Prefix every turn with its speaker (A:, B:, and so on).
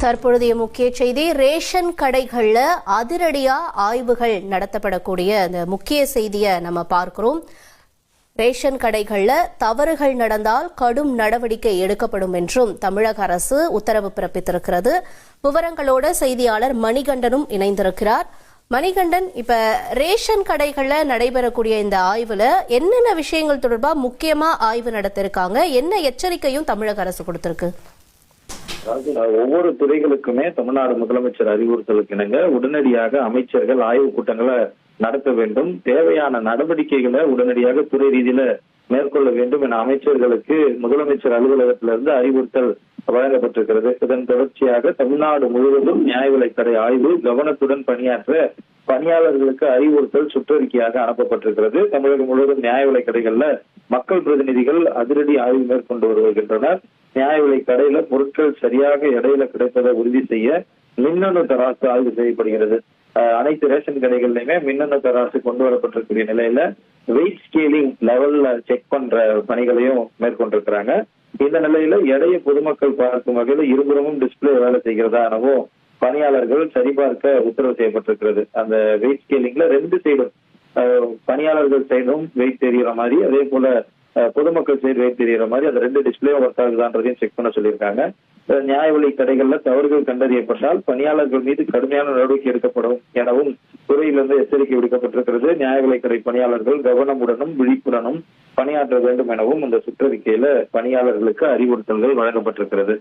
A: தற்பொழுதைய முக்கிய செய்தி, ரேஷன் கடைகள்ல அதிரடியா ஆய்வுகள் நடத்தப்படக்கூடிய அந்த முக்கிய செய்தியை நம்ம பார்க்கிறோம். ரேஷன் கடைகள்ல தவறுகள் நடந்தால் கடும் நடவடிக்கை எடுக்கப்படும் என்றும் தமிழக அரசு உத்தரவு பிறப்பித்திருக்கிறது. விவரங்களோட செய்தியாளர் மணிகண்டனும் இணைந்திருக்கிறார். மணிகண்டன், இப்ப ரேஷன் கடைகள்ல நடைபெறக்கூடிய இந்த ஆய்வுல என்னென்ன விஷயங்கள் தொடர்பா முக்கியமா ஆய்வு நடத்திருக்காங்க, என்ன எச்சரிக்கையும் தமிழக அரசு கொடுத்திருக்கு?
B: ஒவ்வொரு துறைகளுக்குமே தமிழ்நாடு முதலமைச்சர் அறிவுறுத்தலுக்கு இணங்க உடனடியாக அமைச்சர்கள் ஆய்வுக் கூட்டங்களை நடத்த வேண்டும். தேவையான நடவடிக்கைகளை உடனடியாக துறை ரீதியில மேற்கொள்ள வேண்டும் என அமைச்சர்களுக்கு முதலமைச்சர் அலுவலகத்திலிருந்து அறிவுறுத்தல் வழங்கப்பட்டிருக்கிறது. இதன் தொடர்ச்சியாக தமிழ்நாடு முழுவதும் நியாய விலைக்கடை ஆய்வு கவனத்துடன் பணியாற்ற பணியாளர்களுக்கு அறிவுறுத்தல் சுற்றறிக்கையாக அனுப்பப்பட்டிருக்கிறது. தமிழகம் முழுவதும் நியாய விலைக்கடைகள்ல மக்கள் பிரதிநிதிகள் அதிரடி ஆய்வு மேற்கொண்டு வருகின்றனர். நியாய விலை கடையில பொருட்கள் சரியாக எடையில கிடைப்பதை உறுதி செய்ய மின்னணு தராசு ஆய்வு செய்யப்படுகிறது. அனைத்து ரேஷன் கடைகள்லயுமே மின்னணு தராசு கொண்டு வரப்பட்டிருக்கிற நிலையில வெயிட் ஸ்கேலிங் லெவல்ல செக் பண்ற பணிகளையும் மேற்கொண்டிருக்கிறாங்க. இந்த நிலையில எடையை பொதுமக்கள் பார்க்கும் வகையில இருபுறமும் டிஸ்பிளே வேலை செய்கிறதா எனவும் பணியாளர்கள் சரிபார்க்க உத்தரவு செய்யப்பட்டிருக்கிறது. அந்த வெயிட் ஸ்கேலிங்ல ரெண்டு சைடும் பணியாளர்கள் சைடும் வெயிட் தெரிகிற மாதிரி, அதே போல பொதுமக்கள் சைடு வெயிட் தெரிகிற மாதிரி அந்த ரெண்டு டிஸ்பிளே ஒர்க் ஆகுதான்றதையும் செக் பண்ண சொல்லியிருக்காங்க. நியாய விலை கடைகள்ல தவறுகள் கண்டறியப்பட்டால் பணியாளர்கள் மீது கடுமையான நடவடிக்கை எடுக்கப்படும் எனவும் துறையிலிருந்து எச்சரிக்கை விடுக்கப்பட்டிருக்கிறது. நியாய விலை கடை பணியாளர்கள் கவனமுடனும் விழிப்புடனும் பணியாற்ற வேண்டும் எனவும் இந்த சுற்றறிக்கையில பணியாளர்களுக்கு அறிவுறுத்தல்கள் வழங்கப்பட்டிருக்கிறது.